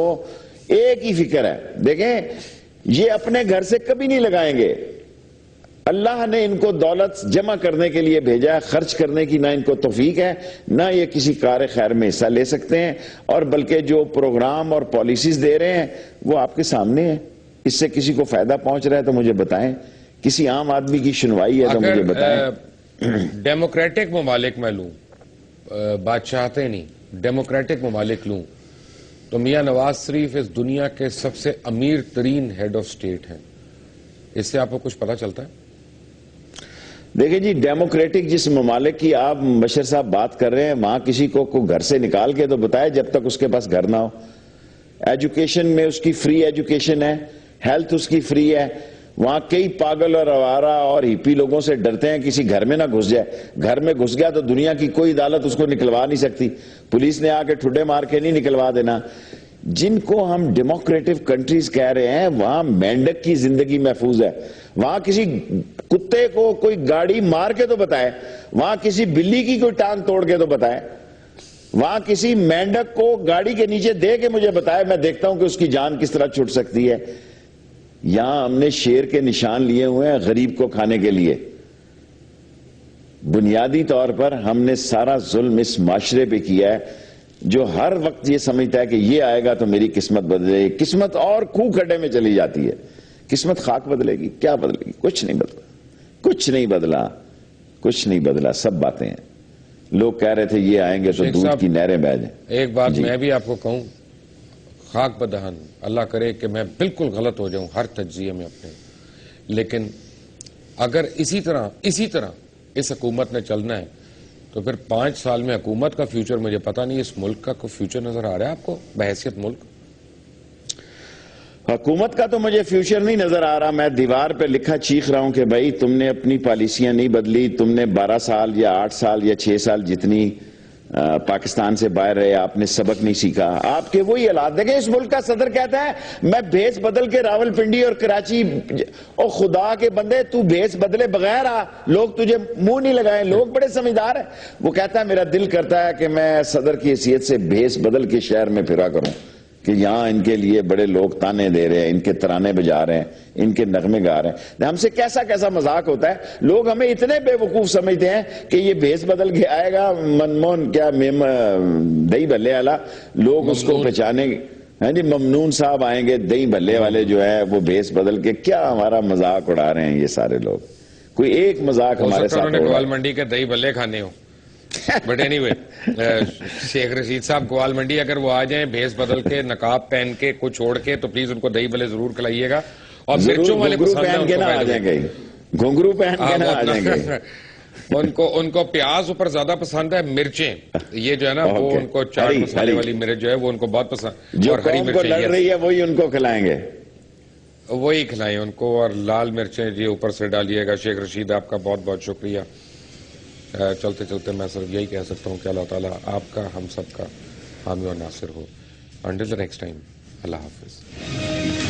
ایک ہی فکر ہے, دیکھیں یہ اپنے گھر سے کبھی نہیں لگائیں گے. اللہ نے ان کو دولت جمع کرنے کے لیے بھیجا ہے, خرچ کرنے کی نہ ان کو توفیق ہے, نہ یہ کسی کار خیر میں حصہ لے سکتے ہیں. اور بلکہ جو پروگرام اور پالیسیز دے رہے ہیں وہ آپ کے سامنے ہیں. اس سے کسی کو فائدہ پہنچ رہا ہے تو مجھے بتائیں, کسی عام آدمی کی سنوائی ہے تو مجھے بتائیں. ڈیموکریٹک ممالک میں لوں, بادشاہتے نہیں, ڈیموکریٹک ممالک لوں تو میاں نواز شریف اس دنیا کے سب سے امیر ترین ہیڈ آف سٹیٹ ہیں. اس سے آپ کو کچھ پتا چلتا ہے؟ دیکھیں جی, ڈیموکریٹک جس ممالک کی آپ مبشر صاحب بات کر رہے ہیں, وہاں کسی کو گھر سے نکال کے تو بتائے جب تک اس کے پاس گھر نہ ہو. ایجوکیشن میں اس کی فری ایجوکیشن ہے, ہیلتھ اس کی فری ہے. وہاں کئی پاگل اور آوارہ اور ہپی لوگوں سے ڈرتے ہیں کسی گھر میں نہ گھس جائے. گھر میں گھس گیا تو دنیا کی کوئی عدالت اس کو نکلوا نہیں سکتی, پولیس نے آ کے ٹھڈے مار کے نہیں نکلوا دینا. جن کو ہم ڈیموکریٹک کنٹریز کہہ رہے ہیں وہاں مینڈک کی زندگی محفوظ ہے. وہاں کسی کتے کو کوئی گاڑی مار کے تو بتائے, وہاں کسی بلی کی کوئی ٹانگ توڑ کے تو بتائے, وہاں کسی مینڈک کو گاڑی کے نیچے دے کے مجھے بتائے, میں دیکھتا ہوں کہ اس کی جان کس طرح چھوٹ سکتی ہے. یہاں ہم نے شیر کے نشان لیے ہوئے ہیں غریب کو کھانے کے لیے. بنیادی طور پر ہم نے سارا ظلم اس معاشرے پہ کیا ہے جو ہر وقت یہ سمجھتا ہے کہ یہ آئے گا تو میری قسمت بدلے گی. قسمت اور کوہ کھڈے میں چلی جاتی ہے. قسمت خاک بدلے گی, کیا بدلے گی؟ کچھ نہیں بدلا, کچھ نہیں بدلا, کچھ نہیں بدلا. سب باتیں ہیں. لوگ کہہ رہے تھے یہ آئیں گے تو دودھ کی نہریں بہہ جائیں. ایک بات میں بھی آپ کو کہوں, خاک بدہن, اللہ کرے کہ میں بالکل غلط ہو جاؤں ہر تجزیے میں اپنے, لیکن اگر اسی طرح اس حکومت نے چلنا ہے تو پھر 5 سال میں حکومت کا فیوچر مجھے پتہ نہیں, اس ملک کا کوئی فیوچر نظر آ رہا ہے آپ کو بحیثیت ملک؟ حکومت کا تو مجھے فیوچر نہیں نظر آ رہا. میں دیوار پہ لکھا چیخ رہا ہوں کہ بھائی تم نے اپنی پالیسیاں نہیں بدلی, تم نے 12 سال یا 8 سال یا 6 سال جتنی پاکستان سے باہر رہے, آپ نے سبق نہیں سیکھا. آپ کے وہی حالات دیکھیں. اس ملک کا صدر کہتا ہے میں بھیس بدل کے راول پنڈی اور کراچی, او خدا کے بندے تو بھیس بدلے بغیر آ, لوگ تجھے منہ نہیں لگائیں, لوگ بڑے سمجھدار ہیں. وہ کہتا ہے میرا دل کرتا ہے کہ میں صدر کی حیثیت سے بھیس بدل کے شہر میں پھرا کروں کہ یہاں ان کے لیے بڑے لوگ تانے دے رہے ہیں, ان کے ترانے بجا رہے ہیں, ان کے نغمے گا رہے ہیں. ہم سے کیسا کیسا مذاق ہوتا ہے. لوگ ہمیں اتنے بے وقوف سمجھتے ہیں کہ یہ بھیس بدل کے آئے گا منموہن کیا دہی بھلے والا, لوگ اس کو پہچانیں گے. ہاں جی, ممنون صاحب آئیں گے دہی بھلے والے جو ہے وہ بھیس بدل کے, کیا ہمارا مذاق اڑا رہے ہیں یہ سارے لوگ. کوئی ایک مذاق ہمارے ساتھ گوال منڈی کے دہی بھلے کھانے ہو. But any way, Sheikh Rashid صاحب گوال منڈی اگر وہ آ جائیں بھیس بدل کے, نقاب پہن کے, کچھ چھوڑ کے, تو پلیز ان کو دہی بھلے ضرور کھلائیے گا. اور مرچوں والے پہن کے نہ آ جائیں گے, گھنگرو پہن کے نہ آ جائیں گے. ان کو پیاز اوپر زیادہ پسند ہے, مرچیں یہ جو ہے نا وہ ان کو چاٹ مسالے والی مرچ جو ہے وہ ان کو بہت پسند, جو قوم کو لڑ رہی ہے وہی ان کو کھلائیں گے, وہی کھلائیں ان کو. اور لال مرچیں جی اوپر سے ڈالیے گا. شیخ رشید آپ کا بہت بہت شکریہ. چلتے چلتے میں صرف یہی کہہ سکتا ہوں کہ اللہ تعالیٰ آپ کا ہم سب کا حامی و ناصر ہو. انٹل دی نیکسٹ ٹائم, اللہ حافظ.